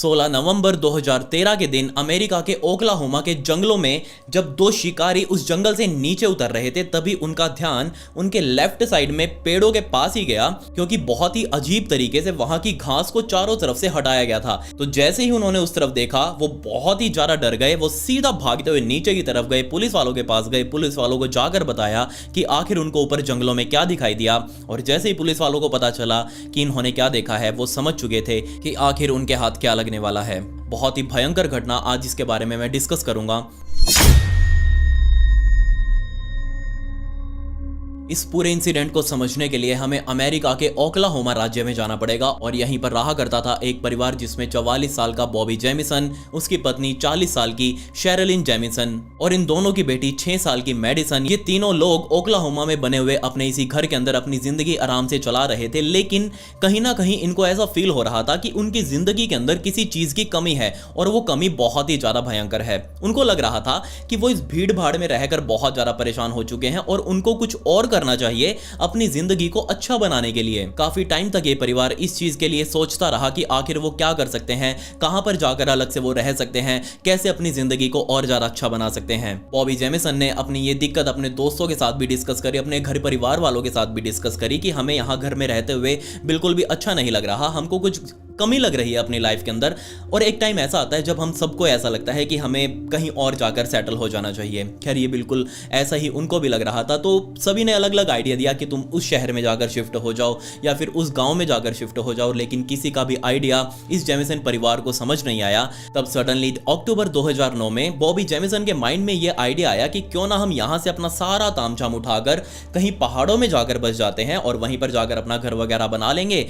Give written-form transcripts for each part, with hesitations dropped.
16 नवंबर 2013 के दिन अमेरिका के ओक्लाहोमा के जंगलों में जब दो शिकारी उस जंगल से नीचे उतर रहे थे तभी उनका ध्यान उनके लेफ्ट साइड में पेड़ों के पास ही गया, क्योंकि बहुत ही अजीब तरीके से वहां की घास को चारों तरफ से हटाया गया था। तो जैसे ही उन्होंने उस तरफ देखा वो बहुत ही ज्यादा डर गए। वो सीधा भागते हुए नीचे की तरफ गए, पुलिस वालों के पास गए, पुलिस वालों को जाकर बताया कि आखिर उनको ऊपर जंगलों में क्या दिखाई दिया। और जैसे ही पुलिस वालों को पता चला कि इन्होंने क्या देखा है, वो समझ चुके थे कि आखिर उनके हाथ क्या लगने वाला है। बहुत ही भयंकर घटना आज इसके बारे में मैं डिस्कस करूंगा। इस पूरे इंसिडेंट को समझने के लिए हमें अमेरिका के ओक्लाहोमा राज्य में जाना पड़ेगा और यहीं पर रहा करता था एक परिवार जिसमें 44 साल का बॉबी जेमिसन, उसकी पत्नी 40 साल की शेरिलिन जेमिसन और इन दोनों की बेटी 6 साल की मेडिसन। ये तीनों लोग ओक्लाहोमा में बने हुए अपने इसी घर के अंदर अपनी जिंदगी आराम से चला रहे थे, लेकिन कहीं ना कहीं इनको ऐसा फील हो रहा था कि उनकी जिंदगी के अंदर किसी चीज की कमी है और वो कमी बहुत ही ज्यादा भयंकर है। उनको लग रहा था कि वो इस भीड़ भाड़ में रहकर बहुत ज्यादा परेशान हो चुके हैं और उनको कुछ और करना चाहिए अपनी जिंदगी को अच्छा बनाने के लिए। काफी टाइम तक ये परिवार इस चीज के लिए सोचता रहा कि आखिर वो क्या कर सकते हैं, कहां पर जाकर अलग से वो रह सकते हैं, कैसे अपनी जिंदगी को और ज्यादा अच्छा बना सकते हैं। बॉबी जेमिसन ने अपनी ये दिक्कत अपने दोस्तों के साथ भी डिस्कस करी, अपने घर परिवार वालों के साथ भी डिस्कस करी कि हमें यहाँ घर में रहते हुए बिल्कुल भी अच्छा नहीं लग रहा, हमको कुछ कमी लग रही है अपनी लाइफ के अंदर। और एक टाइम ऐसा आता है जब हम सबको ऐसा लगता है कि हमें कहीं और जाकर सेटल हो जाना चाहिए। खैर ये बिल्कुल ऐसा ही उनको भी लग रहा था, तो सभी ने अलग अलग आइडिया दिया कि तुम उस शहर में जाकर शिफ्ट हो जाओ या फिर उस गांव में जाकर शिफ्ट हो जाओ, लेकिन किसी का भी आइडिया इस जेमिसन परिवार को समझ नहीं आया। तब सडनली अक्टूबर 2009 में बॉबी जेमिसन के माइंड में यह आइडिया आया कि क्यों ना हम यहां से अपना सारा तामझाम उठाकर कहीं पहाड़ों में जाकर बस जाते हैं और वहीं पर जाकर अपना घर वगैरह बना लेंगे,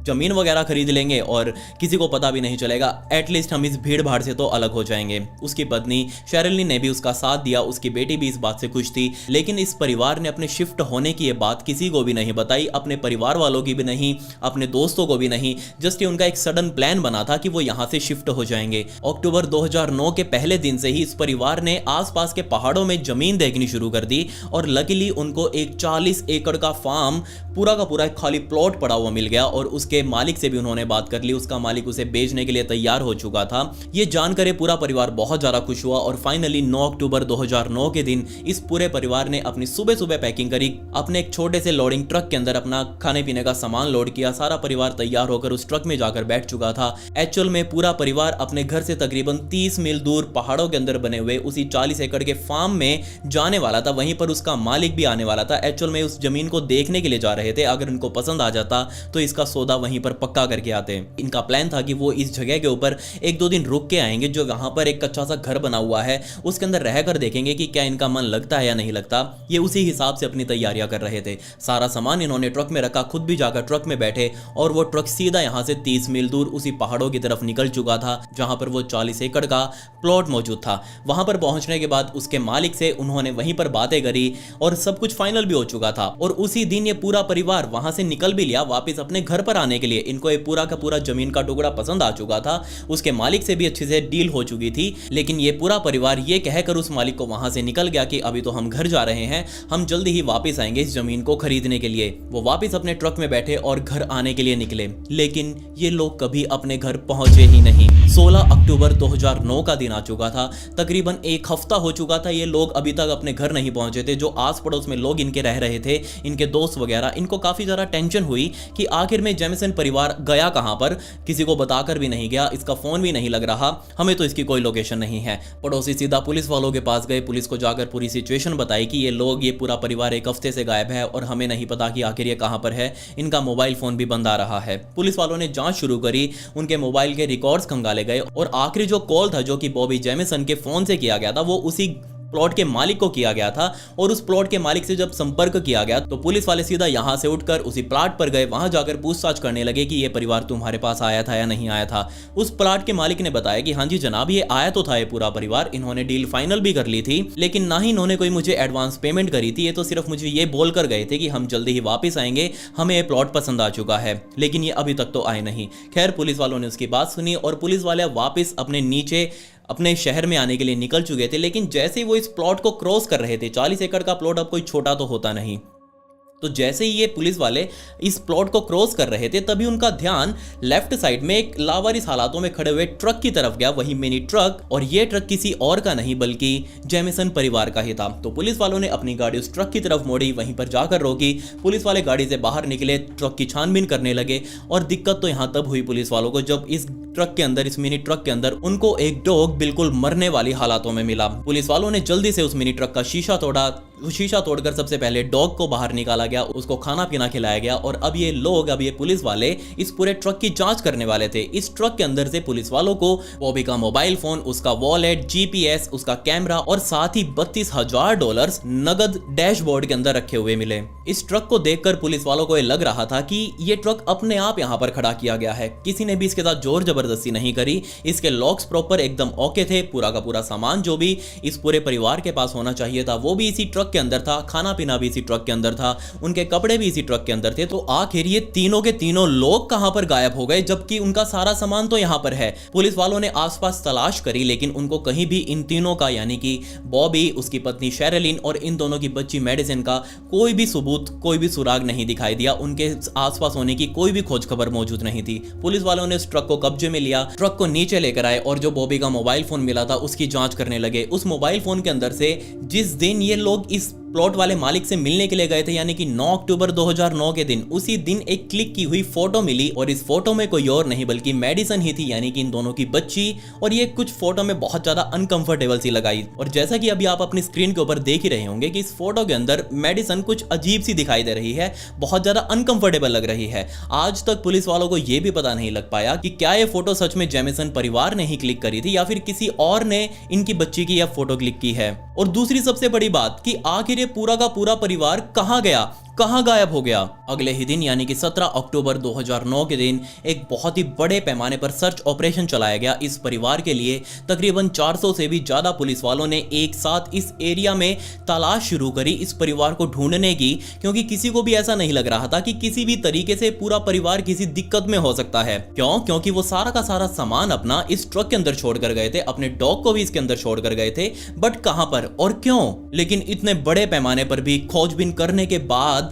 जमीन वगैरह खरीद लेंगे और किसी को पता भी नहीं चलेगा। एटलीस्ट हम इस भीड़ भाड़ से तो अलग हो जाएंगे। उसकी पत्नी शेरिलिन ने भी उसका साथ दिया, उसकी बेटी भी इस बात से खुश थी, लेकिन इस परिवार ने अपने शिफ्ट होने की ये बात किसी को भी नहीं बताई, अपने परिवार वालों की भी नहीं, अपने दोस्तों को भी नहीं। जस्ट उनका एक सडन प्लान बना था कि वो यहाँ से शिफ्ट हो जाएंगे। अक्टूबर 2009 के पहले दिन से ही इस परिवार ने आसपास के पहाड़ों में जमीन देखनी शुरू कर दी और लकीली उनको एक 40 एकड़ का फार्म पूरा का पूरा खाली प्लॉट पड़ा हुआ मिल गया और उसके मालिक से भी उन्होंने बात कर ली। उसका मालिक उसे बेचने के लिए तैयार हो चुका था। ये जानकर पूरा परिवार बहुत ज्यादा खुश हुआ और फाइनली 9 अक्टूबर 2009 के दिन इस पूरे परिवार ने अपनी सुबह सुबह पैकिंग करी, अपने एक छोटे से लोडिंग ट्रक के अंदर अपना खाने पीने का सामान लोड किया। सारा परिवार तैयार होकर उस ट्रक में जाकर बैठ चुका था। एक्चुअल में पूरा परिवार अपने घर से तकरीबन 30 मील दूर पहाड़ों के अंदर बने हुए उसी 40 एकड़ के फार्म में जाने वाला था। वहीं पर उसका मालिक भी आने वाला था। एक्चुअल में उस जमीन को देखने के लिए जा रहे थे, अगर इनको पसंद आ जाता तो इसका सौदा वहीं पर पक्का करके आते। इनका प्लान था कि वो इस जगह के ऊपर 1-2 दिन रुक के आएंगे, जो वहां पर एक कच्चा सा घर बना हुआ है उसके अंदर रहकर देखेंगे कि क्या इनका मन लगता है या नहीं लगता। ये उसी हिसाब से अपनी तैयारियां कर रहे थे। सारा सामान इन्होंने ट्रक में रखा, खुद भी जाकर ट्रक में बैठे और वो ट्रक सीधा यहां से 30 मील दूर उसी पहाड़ों की तरफ निकल चुका था जहां पर वो 40 एकड़ का प्लॉट मौजूद था। वहां पर पहुंचने के बाद उसके मालिक से उन्होंने वहीं पर बातें करी और सब कुछ फाइनल भी हो चुका था। और उसी दिन ये पूरा परिवार वहां से निकल भी लिया वापस अपने घर पर आने के लिए। इनको ये पूरा का पूरा जमीन का टुकड़ा पसंद आ चुका था, उसके मालिक से भी अच्छे से डील हो चुकी थी, लेकिन ये पूरा परिवार ये कहकर उस मालिक को वहां से निकल गया कि अभी तो हम घर जा रहे हैं, हम जल्दी ही वापस आएंगे इस जमीन को खरीदने के लिए। वो वापस अपने ट्रक में बैठे और घर आने के लिए निकले, लेकिन ये लोग कभी अपने घर पहुंचे ही नहीं। 16 अक्टूबर 2009 का दिन आ चुका था, तकरीबन एक हफ्ता हो चुका था। ये लोग अभी तक अपने घर नहीं पहुंचे थे। जो आस पड़ोस में लोग इनके रह रहे थे, इनके दोस्त वगैरह, इनको काफी ज्यादा टेंशन हुई कि आखिर में जेमिसन परिवार गया कहां पर, किसी को बताकर भी नहीं गया, इसका फोन भी नहीं लग रहा, हमें तो इसकी कोई लोकेशन नहीं है। पड़ोसी सीधा पुलिस वालों के पास गए, पुलिस को जाकर पूरी सिचुएशन बताई कि ये लोग, ये पूरा परिवार एक हफ्ते से गायब है और हमें नहीं पता कि आखिर ये कहां पर है, इनका मोबाइल फोन भी बंद आ रहा है। पुलिस वालों ने जांच शुरू करी, उनके मोबाइल के रिकॉर्ड्स खंगाले गए और आखिरी जो कॉल था जो कि बॉबी जेमिसन के फोन से किया गया था वो उसी प्लॉट के मालिक को किया गया था। और उस प्लॉट के मालिक से जब संपर्क किया गया तो पुलिस वाले सीधा यहां से उठकर उसी प्लॉट पर गए, वहां जाकर पूछताछ करने लगे कि ये परिवार तुम्हारे पास आया था या नहीं आया था। उस प्लॉट के मालिक ने बताया कि हाँ जी जनाब, ये आया तो था ये पूरा परिवार, इन्होंने डील फाइनल भी कर ली थी, लेकिन ना ही इन्होंने कोई मुझे एडवांस पेमेंट करी थी। ये तो सिर्फ मुझे ये बोलकर गए थे कि हम जल्दी ही वापस आएंगे, हमें ये प्लॉट पसंद आ चुका है, लेकिन ये अभी तक तो आए नहीं। खैर पुलिस वालों ने उसकी बात सुनी और पुलिस वाले वापस अपने नीचे अपने शहर में आने के लिए निकल चुके थे। लेकिन जैसे ही वो इस प्लॉट को क्रॉस कर रहे थे, 40 एकड़ का प्लॉट अब कोई छोटा तो होता नहीं, तो जैसे ही ये पुलिस वाले इस प्लॉट को क्रॉस कर रहे थे तभी उनका ध्यान लेफ्ट साइड में एक लावारिस हालातों में खड़े हुए ट्रक की तरफ गया, वही मिनी ट्रक, और ये ट्रक किसी और का नहीं बल्कि जेमिसन परिवार का ही था। तो पुलिस वालों ने अपनी गाड़ी उस ट्रक की तरफ मोड़ी, वहीं पर जाकर रोकी। पुलिस वाले गाड़ी से बाहर निकले, ट्रक की छानबीन करने लगे और दिक्कत तो यहाँ तब हुई पुलिस वालों को जब इस ट्रक के अंदर, इस मिनी ट्रक के अंदर उनको एक डॉग बिल्कुल मरने वाली हालातों में मिला। पुलिस वालों ने जल्दी से उस मिनी ट्रक का शीशा तोड़ा। शीशा तोड़कर सबसे पहले डॉग को बाहर निकाला गया, उसको खाना पीना खिलाया गया और अब ये पुलिस वाले इस पूरे ट्रक की जांच करने वाले थे। इस ट्रक के अंदर से पुलिस वालों को बॉबी का मोबाइल फोन, उसका वॉलेट, जीपीएस, उसका कैमरा और साथ ही $32,000 नगद डैशबोर्ड के अंदर रखे हुए मिले। इस ट्रक को देखकर पुलिस वालों को ये लग रहा था कि ये ट्रक अपने आप यहाँ पर खड़ा किया गया है, किसी ने भी इसके साथ जोर जबरदस्ती नहीं करी। इसके लॉक्स प्रॉपर एकदम ओके थे, पूरा का पूरा सामान जो भी इस पूरे परिवार के पास होना चाहिए था वो भी इसी ट्रक के अंदर था, खाना पीना भी इसी ट्रक के अंदर था, उनके कपड़े भी इसी ट्रक के अंदर थे। तो आखिर ये तीनों के तीनों लोग कहां पर गायब हो गए जबकि उनका सारा सामान तो यहां पर है। पुलिस वालों ने आसपास तलाश करी लेकिन उनको कहीं भी इन तीनों का, यानी कि बॉबी, उसकी पत्नी शेरिलिन और इन दोनों की बच्ची मेडिसिन का कोई भी सबूत, कोई भी सुराग नहीं दिखाई दिया। उनके आसपास होने की कोई भी खोज खबर मौजूद नहीं थी। पुलिस वालों ने उस ट्रक को कब्जे में लिया, ट्रक को नीचे लेकर आए और जो बॉबी का मोबाइल फोन मिला था उसकी जांच करने लगे। उस मोबाइल फोन के अंदर से जिस दिन ये लोग इस प्लॉट वाले मालिक से मिलने के लिए गए थे, यानी कि 9 अक्टूबर 2009 के दिन, उसी दिन एक क्लिक की हुई फोटो मिली और इस फोटो में कोई और नहीं बल्कि मेडिसन ही थी, यानी कि इन दोनों की बच्ची। और ये कुछ फोटो में बहुत ज्यादा अनकंफर्टेबल सी लगाई और जैसा कि अभी आप अपनी स्क्रीन के ऊपर देख ही रहे होंगे कि इस फोटो के अंदर मेडिसन कुछ अजीब सी दिखाई दे रही है, बहुत ज्यादा अनकंफर्टेबल लग रही है। आज तक पुलिस वालों को यह भी पता नहीं लग पाया कि क्या यह फोटो सच में जेमिसन परिवार ने ही क्लिक करी थी या फिर किसी और ने इनकी बच्ची की यह फोटो क्लिक की है। और दूसरी सबसे बड़ी बात कि आखिर ये पूरा का पूरा परिवार कहां गया, कहां गायब हो गया। अगले ही दिन यानी कि 17 अक्टूबर 2009 के दिन एक बहुत ही बड़े पैमाने पर सर्च ऑपरेशन चलाया गया इस परिवार के लिए। तकरीबन 400 से भी ज्यादा पुलिस वालों ने एक साथ इस एरिया में तलाश शुरू करी इस परिवार को ढूंढने की, क्योंकि किसी को भी ऐसा नहीं लग रहा था कि किसी भी तरीके से पूरा परिवार किसी दिक्कत में हो सकता है। क्यों? क्योंकि वो सारा का सारा सामान अपना इस ट्रक के अंदर छोड़कर गए थे, अपने डॉग को भी इसके अंदर छोड़कर गए थे, बट कहां पर और क्यों? लेकिन इतने बड़े पैमाने पर भी खोजबीन करने के बाद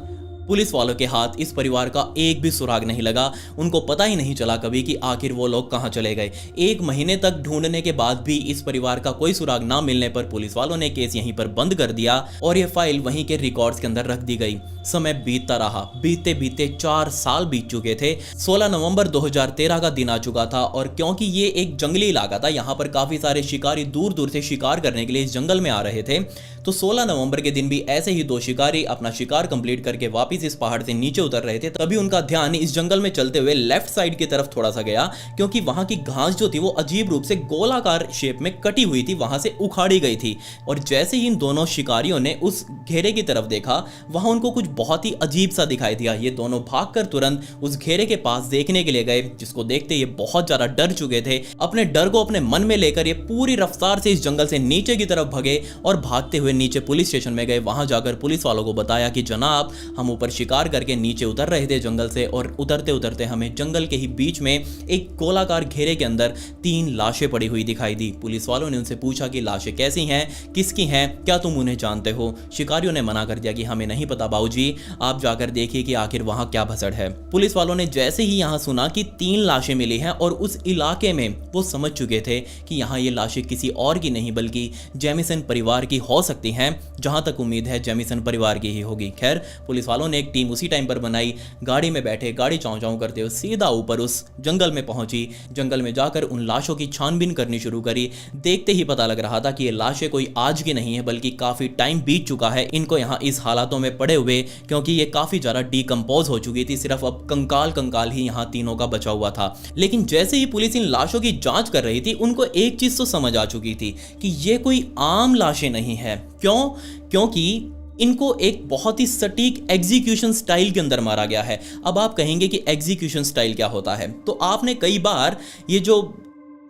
पुलिस वालों के हाथ इस परिवार का एक भी सुराग नहीं लगा। उनको पता ही नहीं चला कभी कि आखिर वो लोग कहां चले गए। 1 महीने तक ढूंढने के बाद भी इस परिवार का कोई सुराग ना मिलने पर पुलिस वालों ने केस यहीं पर बंद कर दिया और ये फाइल वहीं के रिकॉर्ड्स के अंदर रख दी गई। समय बीतता रहा, बीतते बीतते 4 साल बीत चुके थे। 16 नवंबर 2013 का दिन आ चुका था और क्योंकि ये एक जंगली इलाका था, यहाँ पर काफी सारे शिकारी दूर दूर से शिकार करने के लिए इस जंगल में आ रहे थे। तो 16 नवंबर के दिन भी ऐसे ही 2 शिकारी अपना शिकार कंप्लीट करके वापस इस पहाड़ से नीचे उतर रहे थे। तभी उनका ध्यान इस जंगल में चलते हुए लेफ्ट साइड की तरफ थोड़ा सा गया, क्योंकि वहां की घास जो थी वो अजीब रूप से गोलाकार शेप में कटी हुई थी, वहां से उखाड़ी गई थी। और जैसे ही इन दोनों शिकारियों ने उस घेरे की तरफ देखा, वहां उनको कुछ बहुत ही अजीब सा दिखाई दिया। ये दोनों भागकर तुरंत उस घेरे के पास देखने के लिए गए, जिसको देखते ये बहुत ज्यादा डर चुके थे। अपने डर को अपने मन में लेकर ये पूरी रफ्तार से इस जंगल से नीचे की तरफ भगे और भागते हुए नीचे पुलिस स्टेशन में गए। वहां जाकर पुलिस वालों को बताया कि जनाब, हम ऊपर शिकार करके नीचे उतर रहे थे जंगल से और उतरते उतरते हमें जंगल के ही बीच में एक गोलाकार घेरे के अंदर 3 लाशें पड़ी हुई दिखाई दी। पुलिस वालों ने उनसे पूछा कि लाशें कैसी हैं, किसकी हैं, क्या तुम उन्हें जानते हो? शिकारियों ने मना कर दिया कि हमें नहीं पता बाबूजी, आप जाकर देखिए कि आखिर वहां क्या भसड़ है। पुलिस वालों ने जैसे ही यहां सुना कि 3 लाशें मिली हैं और उस इलाके में वो समझ चुके थे कि यहां ये लाशें किसी और की नहीं बल्कि जेमिसन परिवार की हो सकती हैं। जहां तक उम्मीद है जेमिसन परिवार की ही होगी। खैर, पुलिस वालों ने एक टीम उसी टाइम पर बनाई, गाड़ी में बैठे, गाड़ी चाँव चाँव करते हुए सीधा ऊपर उस जंगल में पहुंची। जंगल में जाकर उन लाशों की छानबीन करनी शुरू करी। देखते ही पता लग रहा था कि ये लाशें कोई आज की नहीं है बल्कि काफी टाइम बीत चुका है इनको यहाँ इस हालातों में पड़े हुए, क्योंकि ये काफी ज्यादा डीकंपोज हो चुकी थी। सिर्फ अब कंकाल ही यहाँ तीनों का बचा हुआ था। लेकिन जैसे ही पुलिस इन लाशों की जांच कर रही थी, उनको एक चीज तो समझ आ चुकी थी कि ये कोई आम लाशें नहीं है। क्यों? क्योंकि इनको एक बहुत ही सटीक एग्जीक्यूशन स्टाइल के अंदर मारा गया है। अब आप कहेंगे कि एग्जीक्यूशन स्टाइल क्या होता है, तो आपने कई बार ये जो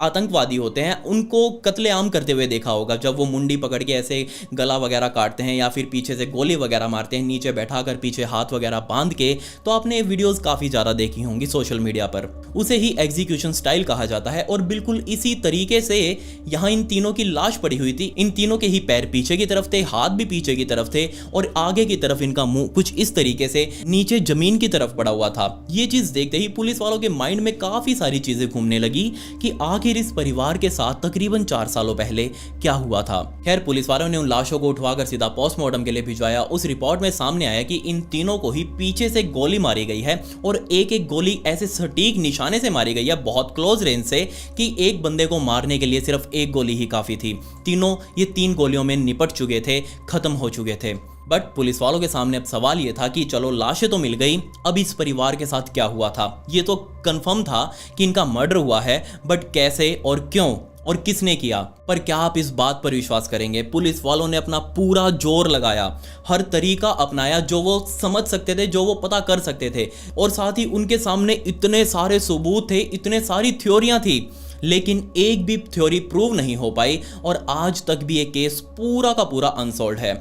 आतंकवादी होते हैं उनको कत्लेआम करते हुए देखा होगा, जब वो मुंडी पकड़ के ऐसे गला वगैरह काटते हैं या फिर पीछे से गोली वगैरह मारते हैं, नीचे बैठाकर पीछे हाथ वगैरह बांध के। तो आपने ये वीडियोस काफ़ी ज़्यादा देखी होंगी सोशल मीडिया पर। उसे ही एग्जीक्यूशन स्टाइल कहा जाता है और बिल्कुल इसी तरीके से यहाँ इन तीनों की लाश पड़ी हुई थी। इन तीनों के ही पैर पीछे की तरफ थे, हाथ भी पीछे की तरफ थे और आगे की तरफ इनका मुंह कुछ इस तरीके से नीचे जमीन की तरफ पड़ा हुआ था। ये चीज़ देखते ही पुलिस वालों के माइंड में काफ़ी सारी चीज़ें घूमने लगी कि आखिर इस परिवार के साथ तकरीबन 4 सालों पहले क्या हुआ था। खैर, पुलिस वालों ने उन लाशों को उठवाकर सीधा पोस्टमार्टम के लिए भिजवाया। उस रिपोर्ट में सामने आया कि इन तीनों को ही पीछे से गोली मारी गई है और एक एक गोली ऐसे सटीक निशाने से मारी गई है, बहुत क्लोज रेंज से, कि एक बंदे को मारने के लिए सिर्फ एक गोली ही काफी थी। तीनों ये 3 गोलियों में निपट चुके थे, खत्म हो चुके थे। बट पुलिस वालों के सामने अब सवाल ये था कि चलो लाशें तो मिल गई, अब इस परिवार के साथ क्या हुआ था। ये तो कंफर्म था कि इनका मर्डर हुआ है, बट कैसे और क्यों और किसने किया। पर क्या आप इस बात पर विश्वास करेंगे, पुलिस वालों ने अपना पूरा जोर लगाया, हर तरीका अपनाया जो वो समझ सकते थे, जो वो पता कर सकते थे, और साथ ही उनके सामने इतने सारे सबूत थे, इतने सारी थ्योरियां थी, लेकिन एक भी थ्योरी प्रूव नहीं हो पाई और आज तक भी ये केस पूरा का पूरा अनसॉल्व्ड है।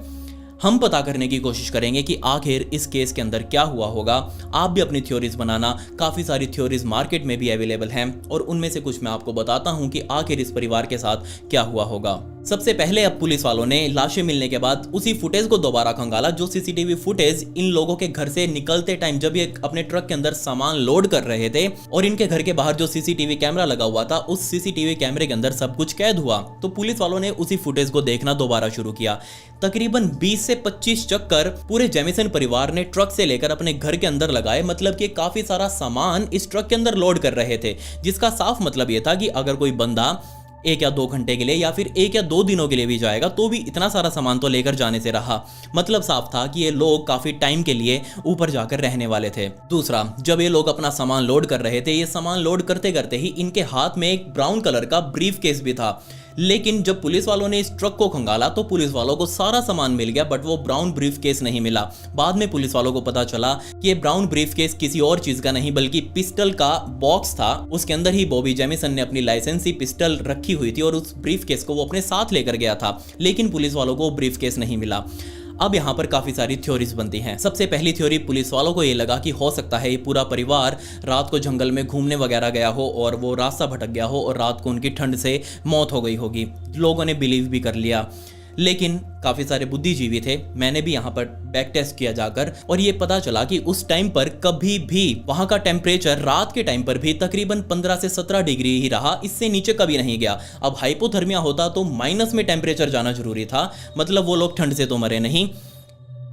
हम पता करने की कोशिश करेंगे कि आखिर इस केस के अंदर क्या हुआ होगा। आप भी अपनी थ्योरीज बनाना, काफ़ी सारी थ्योरीज मार्केट में भी अवेलेबल हैं और उनमें से कुछ मैं आपको बताता हूं कि आखिर इस परिवार के साथ क्या हुआ होगा। सबसे पहले अब पुलिस वालों ने लाशें मिलने के बाद उसी फुटेज को दोबारा खंगाला, जो सीसीटीवी फुटेज इन लोगों के घर से निकलते टाइम जब ये अपने ट्रक के अंदर सामान लोड कर रहे थे और इनके घर के बाहर जो सीसीटीवी कैमरा लगा हुआ था, उस सीसीटीवी कैमरे के अंदर सब कुछ कैद हुआ। तो पुलिस वालों ने उसी फुटेज को देखना दोबारा शुरू किया। तकरीबन 20 से 25 चक्कर पूरे जेमिसन परिवार ने ट्रक से लेकर अपने घर के अंदर लगाए, मतलब कि काफी सारा सामान इस ट्रक के अंदर लोड कर रहे थे, जिसका साफ मतलब यह था कि अगर कोई बंदा 1 या 2 घंटे के लिए या फिर 1 या 2 दिनों के लिए भी जाएगा तो भी इतना सारा सामान तो लेकर जाने से रहा। मतलब साफ था कि ये लोग काफी टाइम के लिए ऊपर जाकर रहने वाले थे। दूसरा, जब ये लोग अपना सामान लोड कर रहे थे, ये सामान लोड करते करते ही इनके हाथ में एक ब्राउन कलर का ब्रीफ केस भी था। लेकिन जब पुलिस वालों ने इस ट्रक को खंगाला तो पुलिस वालों को सारा सामान मिल गया, बट वो ब्राउन ब्रीफ केस नहीं मिला। बाद में पुलिस वालों को पता चला कि ये ब्राउन ब्रीफ केस किसी और चीज का नहीं बल्कि पिस्टल का बॉक्स था। उसके अंदर ही बॉबी जेमिसन ने अपनी लाइसेंसी पिस्टल रखी हुई थी और उस ब्रीफ केस को वो अपने साथ लेकर गया था, लेकिन पुलिस वालों को ब्रीफ केस नहीं मिला। अब यहाँ पर काफी सारी थ्योरीज बनती हैं। सबसे पहली थ्योरी, पुलिस वालों को ये लगा कि हो सकता है ये पूरा परिवार रात को जंगल में घूमने वगैरह गया हो और वो रास्ता भटक गया हो और रात को उनकी ठंड से मौत हो गई होगी। लोगों ने बिलीव भी कर लिया, लेकिन काफ़ी सारे बुद्धिजीवी थे। मैंने भी यहाँ पर बैक टेस्ट किया जाकर और ये पता चला कि उस टाइम पर कभी भी वहाँ का टेम्परेचर रात के टाइम पर भी तकरीबन 15 से 17 डिग्री ही रहा, इससे नीचे कभी नहीं गया। अब हाइपोथर्मिया होता तो माइनस में टेम्परेचर जाना जरूरी था, मतलब वो लोग ठंड से तो मरे नहीं।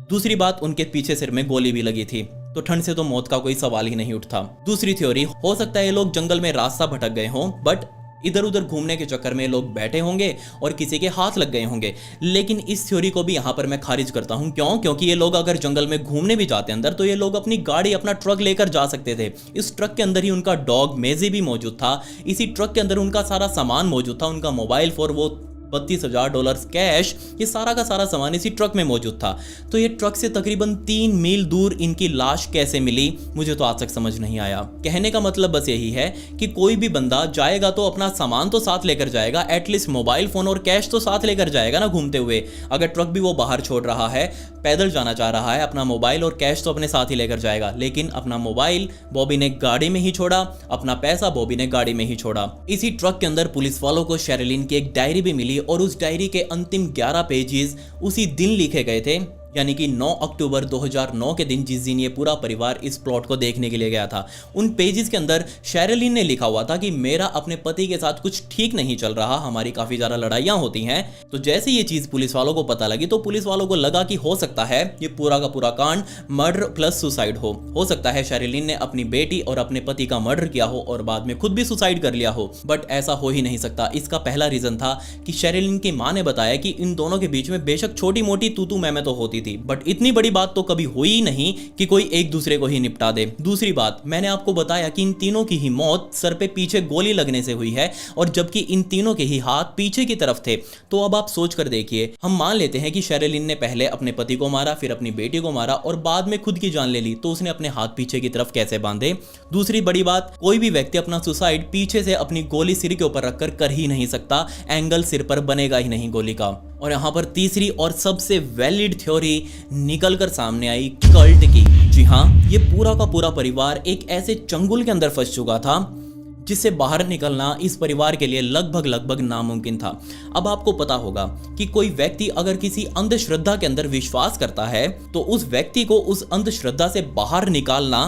दूसरी बात, उनके पीछे सिर में गोली भी लगी थी, तो ठंड से तो मौत का कोई सवाल ही नहीं उठता। दूसरी थ्योरी, हो सकता है ये लोग जंगल में रास्ता भटक गए हों, बट इधर उधर घूमने के चक्कर में लोग बैठे होंगे और किसी के हाथ लग गए होंगे। लेकिन इस थ्योरी को भी यहाँ पर मैं खारिज करता हूँ। क्यों? क्योंकि ये लोग अगर जंगल में घूमने भी जाते अंदर तो ये लोग अपनी गाड़ी, अपना ट्रक लेकर जा सकते थे। इस ट्रक के अंदर ही उनका डॉग मेजी भी मौजूद था, इसी ट्रक के अंदर उनका सारा सामान मौजूद था, उनका मोबाइल फोन, वो $32,000 कैश, ये सारा का सारा सामान इसी ट्रक में मौजूद था। तो ये ट्रक से तकरीबन 3 मील दूर इनकी लाश कैसे मिली, मुझे तो आज तक समझ नहीं आया। कहने का मतलब बस यही है कि कोई भी बंदा जाएगा तो अपना सामान तो साथ लेकर जाएगा, एटलीस्ट मोबाइल फोन और कैश तो साथ लेकर जाएगा ना घूमते हुए। अगर ट्रक भी वो बाहर छोड़ रहा है, पैदल जाना चाह रहा है, अपना मोबाइल और कैश तो अपने साथ ही लेकर जाएगा। लेकिन अपना मोबाइल बॉबी ने गाड़ी में ही छोड़ा, अपना पैसा बॉबी ने गाड़ी में ही छोड़ा। इसी ट्रक के अंदर पुलिस वालों को शेरिलिन की एक डायरी भी मिली और उस डायरी के अंतिम 11 पेजेस उसी दिन लिखे गए थे, यानी कि 9 अक्टूबर 2009 के दिन, जिस दिन ये पूरा परिवार इस प्लॉट को देखने के लिए गया था। उन पेजेस के अंदर शेरिलिन ने लिखा हुआ था कि मेरा अपने पति के साथ कुछ ठीक नहीं चल रहा, हमारी काफी ज्यादा लड़ाइयां होती हैं। तो जैसे ये चीज पुलिस वालों को पता लगी तो पुलिस वालों को लगा कि हो सकता है ये पूरा का पूरा कांड मर्डर प्लस सुसाइड हो सकता है शेरिलिन ने अपनी बेटी और अपने पति का मर्डर किया हो और बाद में खुद भी सुसाइड कर लिया हो। बट ऐसा हो ही नहीं सकता। इसका पहला रीजन था कि शेरिलिन की मां ने बताया कि इन दोनों के बीच में बेशक छोटी मोटी तू तू मैं तो होती होती थी, बट इतनी बड़ी बात तो कभी हुई ही नहीं कि कोई एक दूसरे को ही निपटा दे। दूसरी बात, मैंने आपको बताया कि इन तीनों की ही मौत सर पे पीछे गोली लगने से हुई है और जबकि इन तीनों के ही हाथ पीछे की तरफ थे। तो अब आप सोच कर देखिए, हम मान लेते हैं कि शेरिलिन ने पहले अपने पति को मारा, फिर अपनी बेटी को मारा और बाद में खुद की जान ले ली, तो उसने अपने हाथ पीछे की तरफ कैसे बांधे? दूसरी बड़ी बात, कोई भी व्यक्ति अपना सुसाइड पीछे से अपनी गोली सिर के ऊपर रखकर कर ही नहीं सकता, एंगल सिर पर बनेगा ही नहीं गोली का। और यहां पर तीसरी और सबसे वैलिड थ्योरी निकल कर सामने आई, कल्ट की। जी हां, ये पूरा का पूरा परिवार एक ऐसे चंगुल के अंदर फंस चुका था जिससे बाहर निकलना इस परिवार के लिए लगभग नामुमकिन था। अब आपको पता होगा कि कोई व्यक्ति अगर किसी अंधश्रद्धा के अंदर विश्वास करता है तो उस व्यक्ति को उस अंधश्रद्धा से बाहर निकालना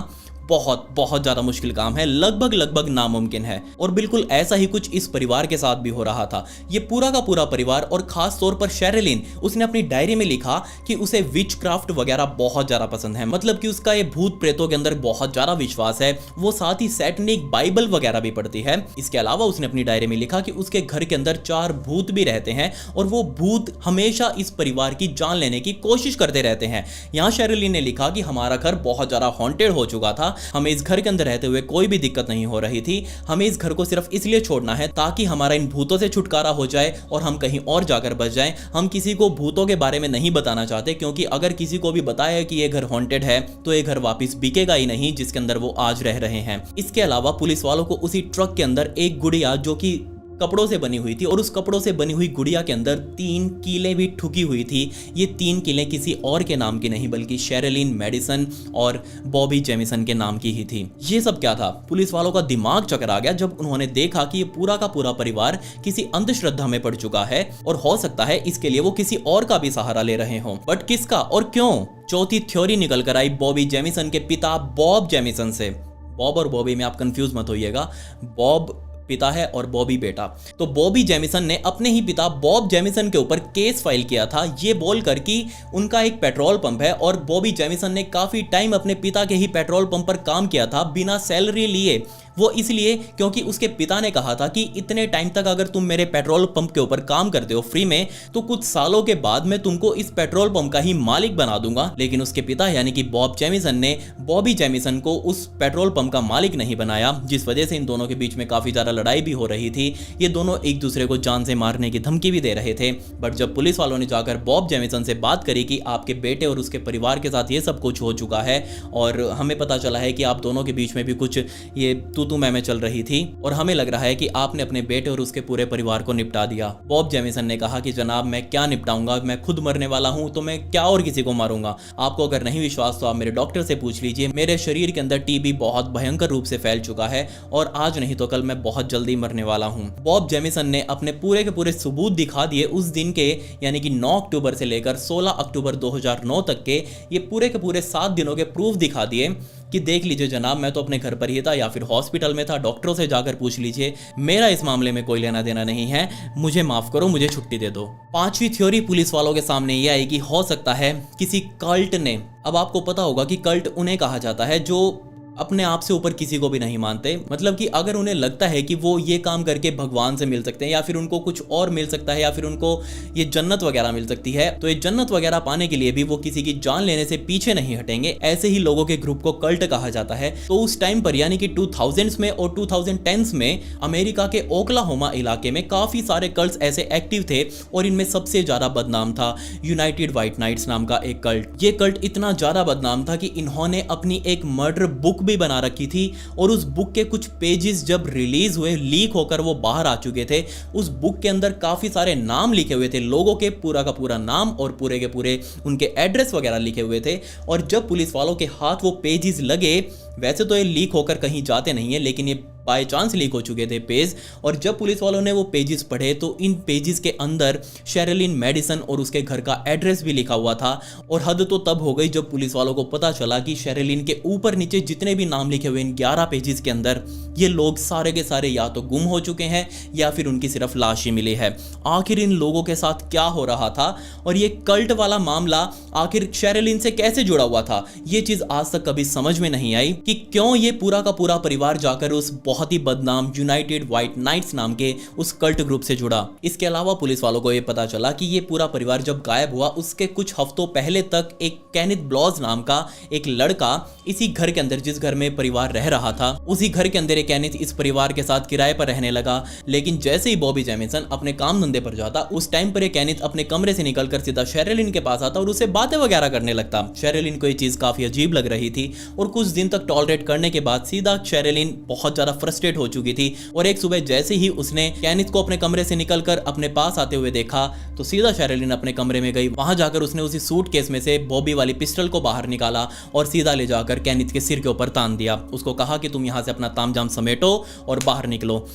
बहुत ज्यादा मुश्किल काम है, लगभग नामुमकिन है। और बिल्कुल ऐसा ही कुछ इस परिवार के साथ भी हो रहा था। ये पूरा का पूरा परिवार और खास तौर पर शेरिलिन, उसने अपनी डायरी में लिखा कि उसे विच क्राफ्ट वगैरह बहुत ज्यादा पसंद है, मतलब कि उसका ये भूत प्रेतों के अंदर बहुत ज्यादा विश्वास है। वो साथ ही सैटनिक बाइबल वगैरह भी पढ़ती है। इसके अलावा उसने अपनी डायरी में लिखा कि उसके घर के अंदर 4 भूत भी रहते हैं और वो भूत हमेशा इस परिवार की जान लेने की कोशिश करते रहते हैं। यहाँ शेरिलिन ने लिखा कि हमारा घर बहुत ज्यादा हॉन्टेड हो चुका था, हमें इस घर के अंदर रहते हुए कोई भी दिक्कत नहीं हो रही थी, हमें इस घर को सिर्फ इसलिए छोड़ना है ताकि हमारा इन भूतों से छुटकारा हो जाए और हम कहीं और जाकर बच जाएं। हम किसी को भूतों के बारे में नहीं बताना चाहते, क्योंकि अगर किसी को भी बताया कि ये घर हॉन्टेड है तो ये घर वापस बिकेगा ही नहीं जिसके अंदर वो आज रह रहे हैं। इसके अलावा पुलिस वालों को उसी ट्रक के अंदर एक गुड़िया जो कि कपड़ों से बनी हुई थी और उस कपड़ों से बनी हुई गुड़िया के अंदर 3 कीलें भी ठुकी हुई थी। ये 3 कीलें किसी और के नाम की नहीं बल्कि शेरिलिन मैडिसन और बॉबी जेमिसन के नाम की ही थी। ये सब क्या था? पुलिस वालों का दिमाग चकरा गया जब उन्होंने देखा कि ये पूरा का पूरा परिवार किसी अंधश्रद्धा में पड़ चुका है और हो सकता है इसके लिए वो किसी और का भी सहारा ले रहे हों। बट किसका और क्यों? चौथी थ्योरी निकल कर आई बॉबी जेमिसन के पिता बॉब जेमिसन से। बॉब और बॉबी में आप कंफ्यूज मत होइएगा, बॉब पिता है और बॉबी बेटा। तो बॉबी जेमिसन ने अपने ही पिता बॉब जेमिसन के ऊपर केस फाइल किया था, ये बोलकर कि उनका एक पेट्रोल पंप है और बॉबी जेमिसन ने काफी टाइम अपने पिता के ही पेट्रोल पंप पर काम किया था बिना सैलरी लिए। वो इसलिए क्योंकि उसके पिता ने कहा था कि इतने टाइम तक अगर तुम मेरे पेट्रोल पंप के ऊपर काम करते हो फ्री में तो कुछ सालों के बाद मैं तुमको इस पेट्रोल पंप का ही मालिक बना दूंगा। लेकिन उसके पिता यानी कि बॉब जेमिसन ने बॉबी जेमिसन को उस पेट्रोल पंप का मालिक नहीं बनाया, जिस वजह से इन दोनों के बीच में काफी ज्यादा लड़ाई भी हो रही थी। ये दोनों एक दूसरे को जान से मारने की धमकी भी दे रहे थे। बट जब पुलिस वालों ने जाकर बॉब जेमिसन से बात करी कि आपके बेटे और उसके परिवार के साथ ये सब कुछ हो चुका है और हमें पता चला है कि आप दोनों के बीच में भी कुछ ये तू मैं चल रही थी और हमें लग रहा है कि आपने अपने बेटे और उसके पूरे परिवार को निपटा दिया। बॉब जेमिसन ने कहा कि जनाब मैं क्या निपटाऊंगा, मैं खुद मरने वाला हूं तो मैं क्या और किसी को मारूंगा। आपको अगर नहीं विश्वास तो आप मेरे डॉक्टर से पूछ लीजिए, मेरे शरीर के अंदर टीबी बहुत भयंकर रूप से फैल चुका है और आज नहीं तो कल मैं बहुत जल्दी मरने वाला हूं। बॉब जेमिसन ने अपने पूरे के पूरे सबूत दिखा दिए उस दिन के, यानी कि 9 अक्टूबर से लेकर 16 अक्टूबर 2009 तक के ये पूरे के पूरे 7 दिनों के प्रूफ दिखा दिए कि देख लीजिए जनाब मैं तो अपने घर पर ही था या फिर हॉस्पिटल में था, डॉक्टरों से जाकर पूछ लीजिए, मेरा इस मामले में कोई लेना देना नहीं है, मुझे माफ करो, मुझे छुट्टी दे दो। 5वीं थ्योरी पुलिस वालों के सामने ये आई कि हो सकता है किसी कल्ट ने, अब आपको पता होगा कि कल्ट उन्हें कहा जाता है जो अपने आप से ऊपर किसी को भी नहीं मानते, मतलब कि अगर उन्हें लगता है कि वो ये काम करके भगवान से मिल सकते हैं या फिर उनको कुछ और मिल सकता है या फिर उनको ये जन्नत वगैरह मिल सकती है, तो ये जन्नत वगैरह पाने के लिए भी वो किसी की जान लेने से पीछे नहीं हटेंगे। ऐसे ही लोगों के ग्रुप को कल्ट कहा जाता है। तो उस टाइम पर यानी कि 2000s में और 2010s में अमेरिका के ओक्लाहोमा इलाके में काफी सारे कल्ट्स ऐसे एक्टिव थे और इनमें सबसे ज्यादा बदनाम था यूनाइटेड व्हाइट नाइट्स नाम का एक कल्ट। ये कल्ट इतना ज्यादा बदनाम था कि इन्होंने अपनी एक मर्डर बुक भी बना रखी थी और उस बुक के कुछ पेजेस जब रिलीज हुए, लीक होकर वो बाहर आ चुके थे, उस बुक के अंदर काफी सारे नाम लिखे हुए थे, लोगों के पूरा का पूरा नाम और पूरे के पूरे उनके एड्रेस वगैरह लिखे हुए थे। और जब पुलिस वालों के हाथ वो पेजेस लगे, वैसे तो ये लीक होकर कहीं जाते नहीं है लेकिन ये बाय चांस लीक हो चुके थे पेज, और जब पुलिस वालों ने वो पेजेस पढ़े तो इन पेजेस के अंदर शेरिलिन मैडिसन और उसके घर का एड्रेस भी लिखा हुआ था। और हद तो तब हो गई जब पुलिस वालों को पता चला कि शेरिलिन के ऊपर नीचे जितने भी नाम लिखे हुए इन 11 पेजेस के अंदर ये लोग सारे के सारे या तो गुम हो चुके हैं या फिर उनकी सिर्फ लाश ही मिली है। आखिर इन लोगों के साथ क्या हो रहा था और ये कल्ट वाला मामला आखिर शेरिलिन से कैसे जुड़ा हुआ था, ये चीज आज तक कभी समझ में नहीं आई कि क्यों ये पूरा का पूरा परिवार जाकर उस बहुत ही बदनाम यूनाइटेड व्हाइट नाइट्स नाम के उस कल्ट ग्रुप से जुड़ा। इसके अलावा पुलिस वालों को यह पता चला कि ये पूरा परिवार जब गायब हुआ उसके कुछ हफ्तों पहले तक एक केनेथ ब्लॉज नाम का एक लड़का इसी घर के अंदर, जिस घर में परिवार रह रहा था, उसी घर के अंदर एक केनेथ इस परिवार के साथ किराए पर रहने लगा। लेकिन जैसे ही बॉबी जेमिसन अपने काम धंधे पर जाता, उस टाइम पर केनेथ अपने कमरे से निकलकर सीधा शेरिलिन के पास आता और उससे बातें वगैरह करने लगता। शेरिलिन को ये चीज काफी अजीब लग रही थी और कुछ दिन तक टॉलरेट करने के बाद सीधा शेरिलिन बहुत ज्यादा फ्रस्ट्रेट हो चुकी थी और एक सुबह जैसे ही उसने केनेथ को अपने कमरे से निकलकर अपने पास आते हुए देखा तो सीधा शेरिलिन अपने कमरे में गई। वहां जाकर उसने उसी सूटकेस में से बॉबी वाली पिस्टल को बाहर निकाला और सीधा ले जाकर केनेथ के सिर के ऊपर तान दिया। उसको कहा कि तुम यहां से अपना तामझाम समेटो और बाहर निकलो।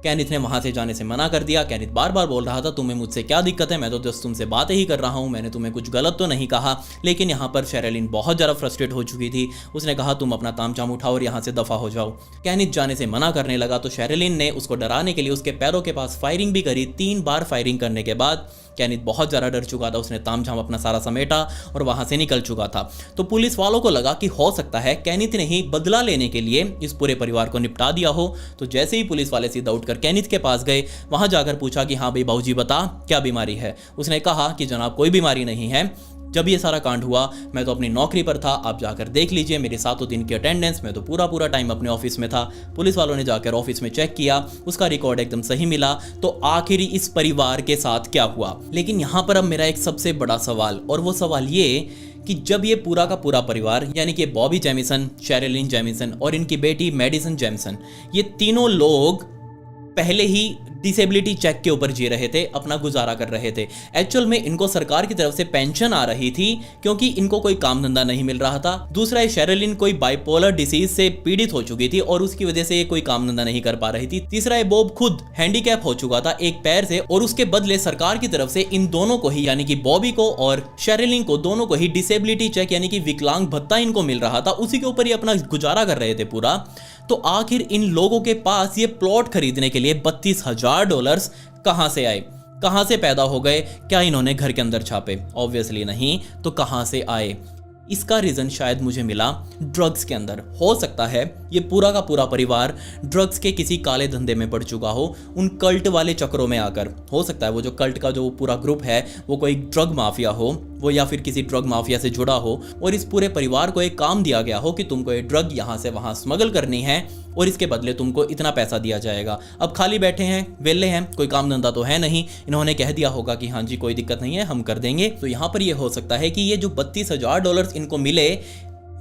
केनेथ ने वहां से जाने से मना कर दिया। केनेथ बार बार बोल रहा था तुम्हें मुझसे क्या दिक्कत है, मैं तो जस्ट तुमसे बातें ही कर रहा हूं, मैंने तुम्हें कुछ गलत तो नहीं कहा। लेकिन यहाँ पर शेरिलिन बहुत ज़्यादा फ्रस्ट्रेट हो चुकी थी। उसने कहा तुम अपना तामझाम उठाओ और यहाँ से दफा हो जाओ। केनेथ जाने से मना करने लगा तो शेरिलिन ने उसको डराने के लिए उसके पैरों के पास फायरिंग भी करी। 3 बार फायरिंग करने के बाद केनेथ बहुत ज़्यादा डर चुका था। उसने तामझाम अपना सारा समेटा और वहां से निकल चुका था। तो पुलिस वालों को लगा कि हो सकता है केनेथ ने ही बदला लेने के लिए इस पूरे परिवार को निपटा दिया हो। तो जैसे ही पुलिस वाले सीधा उठकर केनेथ के पास गए, वहां जाकर पूछा कि हाँ भाई बाबूजी बता क्या बीमारी है। उसने कहा कि जनाब कोई बीमारी नहीं है, जब ये सारा कांड हुआ मैं तो अपनी नौकरी पर था, आप जाकर देख लीजिए मेरे 7 दिन की अटेंडेंस, मैं तो पूरा टाइम अपने ऑफिस में था। पुलिस वालों ने जाकर ऑफिस में चेक किया, उसका रिकॉर्ड एकदम सही मिला। तो आखिर इस परिवार के साथ क्या हुआ। लेकिन यहाँ पर अब मेरा एक सबसे बड़ा सवाल, और वो सवाल ये कि जब ये पूरा का पूरा परिवार यानी कि बॉबी जेमिसन, शेरिलिन जेमिसन और इनकी बेटी मैडिसन जेमिसन, ये तीनों लोग पहले ही डिसेबिलिटी चेक के ऊपर जी रहे थे, अपना गुजारा कर रहे थे। एक्चुअल में इनको सरकार की तरफ से पेंशन आ रही थी क्योंकि इनको कोई काम धंधा नहीं मिल रहा था। दूसरा ये शेरिलिन कोई बाइपोलर डिसीज से पीड़ित हो चुकी थी और उसकी वजह से ये कोई काम धंधा नहीं कर पा रही थी। तीसरा ये बॉब खुद हैंडीकैप हो चुका था एक पैर से और उसके बदले सरकार की तरफ से इन दोनों को ही यानी कि बॉबी को और शेरिलिन को दोनों को ही डिसेबिलिटी चेक यानी कि विकलांग भत्ता इनको मिल रहा था। उसी के ऊपर ये अपना गुजारा कर रहे थे पूरा। तो आखिर इन लोगों के पास ये प्लॉट खरीदने के लिए $32,000 कहां से आए, कहां से पैदा हो गए? क्या इन्होंने घर के अंदर छापे? ऑब्वियसली नहीं। तो कहां से आए? इसका रीजन शायद मुझे मिला ड्रग्स के अंदर। हो सकता है ये पूरा का पूरा परिवार ड्रग्स के किसी काले धंधे में पड़ चुका हो, उन कल्ट वाले चक्रों में आकर। हो सकता है वो जो कल्ट का जो पूरा ग्रुप है वो कोई ड्रग माफिया हो, वो या फिर किसी ड्रग माफिया से जुड़ा हो और इस पूरे परिवार को एक काम दिया गया हो कि तुमको ये ड्रग यहाँ से वहाँ स्मगल करनी है और इसके बदले तुमको इतना पैसा दिया जाएगा। अब खाली बैठे हैं, वेले हैं, कोई काम धंधा तो है नहीं, इन्होंने कह दिया होगा कि हाँ जी कोई दिक्कत नहीं है, हम कर देंगे। तो यहाँ पर ये हो सकता है कि ये जो $32,000 इनको मिले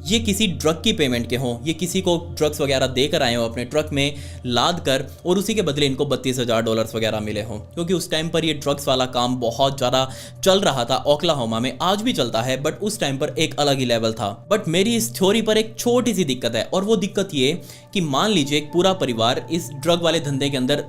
ये किसी ड्रग की पेमेंट के हों, ये किसी को ड्रग्स वगैरह देकर आए हो अपने ट्रक में लाद कर और उसी के बदले इनको $32,000 वगैरह मिले हों। क्योंकि उस टाइम पर ये ड्रग्स वाला काम बहुत ज़्यादा चल रहा था ओक्लाहोमा में, आज भी चलता है बट उस टाइम पर एक अलग ही लेवल था। बट मेरी इस थ्योरी पर एक छोटी सी दिक्कत है और वो दिक्कत ये कि मान लीजिए एक पूरा परिवार इस ड्रग वाले धंधे के अंदर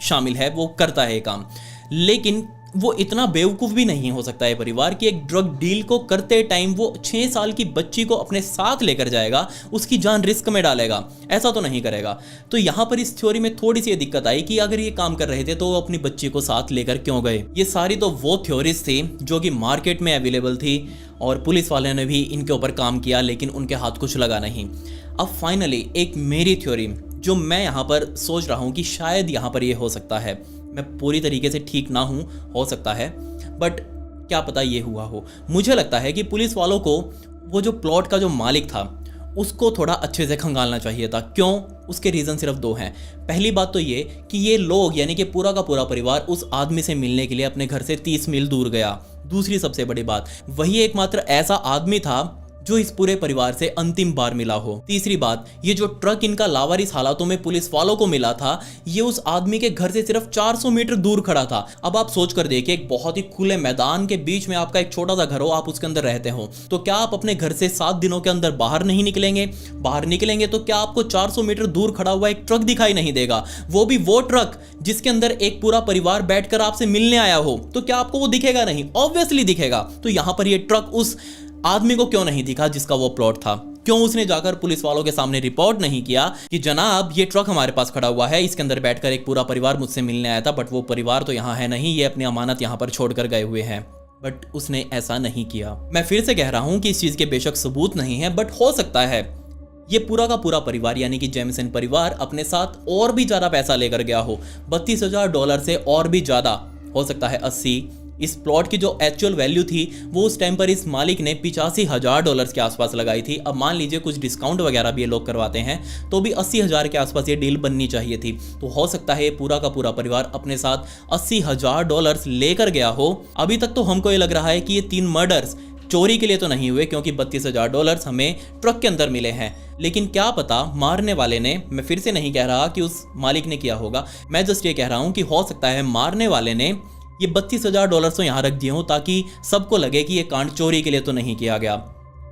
शामिल है, वो करता है ये काम, लेकिन वो इतना बेवकूफ़ भी नहीं हो सकता है परिवार कि एक ड्रग डील को करते टाइम वो 6 साल की बच्ची को अपने साथ लेकर जाएगा, उसकी जान रिस्क में डालेगा। ऐसा तो नहीं करेगा। तो यहाँ पर इस थ्योरी में थोड़ी सी दिक्कत आई कि अगर ये काम कर रहे थे तो वो अपनी बच्ची को साथ लेकर क्यों गए। ये सारी तो वो थ्योरीज थी जो कि मार्केट में अवेलेबल थी और पुलिस वाले ने भी इनके ऊपर काम किया लेकिन उनके हाथ कुछ लगा नहीं। अब फाइनली एक मेरी थ्योरी जो मैं यहाँ पर सोच रहा हूँ कि शायद यहाँ पर ये हो सकता है, मैं पूरी तरीके से ठीक ना हूँ, हो सकता है बट क्या पता ये हुआ हो। मुझे लगता है कि पुलिस वालों को वो जो प्लॉट का जो मालिक था उसको थोड़ा अच्छे से खंगालना चाहिए था। क्यों? उसके रीज़न सिर्फ 2 हैं। पहली बात तो ये कि ये लोग यानी कि पूरा का पूरा परिवार उस आदमी से मिलने के लिए अपने घर से 30 मील दूर गया। दूसरी सबसे बड़ी बात, वही एकमात्र ऐसा आदमी था जो इस पूरे परिवार से अंतिम बार मिला हो। तीसरी बात, ये जो ट्रक इनका लावारिस हालातों में पुलिस वालों को मिला था ये उस आदमी के घर से सिर्फ 400 मीटर दूर खड़ा था। अब आप सोच कर देखिए, एक बहुत ही खुले मैदान के बीच में आपका एक छोटा सा घर हो, आप उसके अंदर रहते हो, तो क्या आप अपने घर से 7 दिनों के अंदर बाहर नहीं निकलेंगे? बाहर निकलेंगे तो क्या आपको 400 मीटर दूर खड़ा हुआ एक ट्रक दिखाई नहीं देगा? वो भी वो ट्रक जिसके अंदर एक पूरा परिवार बैठकर आपसे मिलने आया हो, तो क्या आपको वो दिखेगा नहीं? ऑब्वियसली दिखेगा। तो यहां पर ये ट्रक उस आदमी को क्यों नहीं दिखा जिसका वो प्लॉट था? क्यों उसने जाकर पुलिस वालों के सामने रिपोर्ट नहीं किया कि जनाब ये ट्रक हमारे पास खड़ा हुआ है, इसके अंदर बैठकर एक पूरा परिवार मुझसे मिलने आया था, बट वो परिवार तो यहाँ है नहीं, ये अपनी अमानत यहाँ पर छोड़कर गए हुए हैं। बट उसने ऐसा नहीं किया। मैं फिर से कह रहा हूं कि इस चीज के बेशक सबूत नहीं है बट हो सकता है ये पूरा का पूरा परिवार यानी कि जेमिसन परिवार अपने साथ और भी ज़्यादा पैसा लेकर गया हो, $32,000 से और भी ज़्यादा, हो सकता है 80। इस प्लॉट की जो एक्चुअल वैल्यू थी वो उस टाइम पर इस मालिक ने $85,000 के आसपास लगाई थी। अब मान लीजिए कुछ डिस्काउंट वगैरह भी ये लोग करवाते हैं तो भी 80,000 के आसपास ये डील बननी चाहिए थी। तो हो सकता है ये पूरा का पूरा परिवार अपने साथ $80,000 लेकर गया हो। अभी तक तो हमको ये लग रहा है कि ये 3 मर्डर्स चोरी के लिए तो नहीं हुए, क्योंकि $32,000 हमें ट्रक के अंदर मिले हैं। लेकिन क्या पता मारने वाले ने, मैं फिर से नहीं कह रहा कि उस मालिक ने किया होगा, मैं जस्ट ये कह रहा हूँ कि हो सकता है मारने वाले ने ये $32,000 तो यहाँ रख दिए हो ताकि सबको लगे कि ये कांड चोरी के लिए तो नहीं किया गया,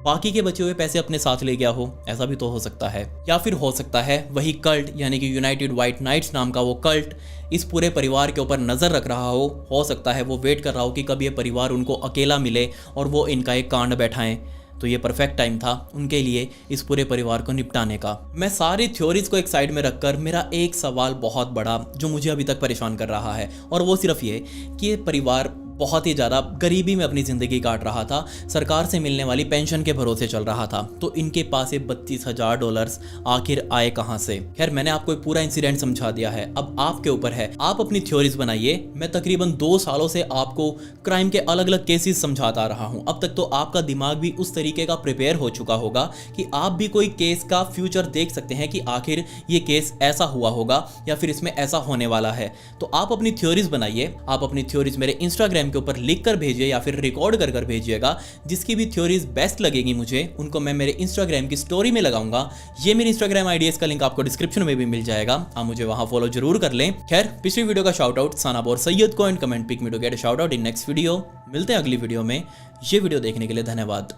बाकी के बचे हुए पैसे अपने साथ ले गया हो, ऐसा भी तो हो सकता है। या फिर हो सकता है वही कल्ट यानी कि यूनाइटेड व्हाइट नाइट्स नाम का वो कल्ट इस पूरे परिवार के ऊपर नज़र रख रहा हो सकता है वो वेट कर रहा हो कि कब ये परिवार उनको अकेला मिले और वो इनका एक कांड बैठाएं। तो ये परफेक्ट टाइम था उनके लिए इस पूरे परिवार को निपटाने का। मैं सारी थ्योरीज को एक साइड में रखकर मेरा एक सवाल बहुत बड़ा जो मुझे अभी तक परेशान कर रहा है, और वो सिर्फ ये कि ये परिवार बहुत ही ज़्यादा गरीबी में अपनी ज़िंदगी काट रहा था, सरकार से मिलने वाली पेंशन के भरोसे चल रहा था। तो इनके पास ये $32,000 आखिर आए कहाँ से? खैर मैंने आपको एक पूरा इंसिडेंट समझा दिया है, अब आपके ऊपर है, आप अपनी थ्योरीज बनाइए। मैं तकरीबन 2 सालों से आपको क्राइम के अलग अलग केसेस समझाता रहा हूँ। अब तक तो आपका दिमाग भी उस तरीके का प्रिपेयर हो चुका होगा कि आप भी कोई केस का फ्यूचर देख सकते हैं कि आखिर ये केस ऐसा हुआ होगा या फिर इसमें ऐसा होने वाला है। तो आप अपनी थ्योरीज बनाइए, आप अपनी थ्योरीज मेरे इंस्टाग्राम के ऊपर लिख कर भेजिए या फिर रिकॉर्ड कर भेजिएगा। जिसकी भी थ्योरीज बेस्ट लगेगी मुझे, उनको मैं मेरे इंस्टाग्राम की स्टोरी में लगाऊंगा। ये मेरी इंस्टाग्राम आईडी, इसका लिंक आपको डिस्क्रिप्शन में भी मिल जाएगा, आप मुझे वहां फॉलो जरूर कर लें। खैर पिछली वीडियो का शाउट आउट सनाब और सैयद को and comment pick me to get a shout out in next video. मिलते हैं अगली वीडियो में। ये वीडियो देखने के लिए धन्यवाद।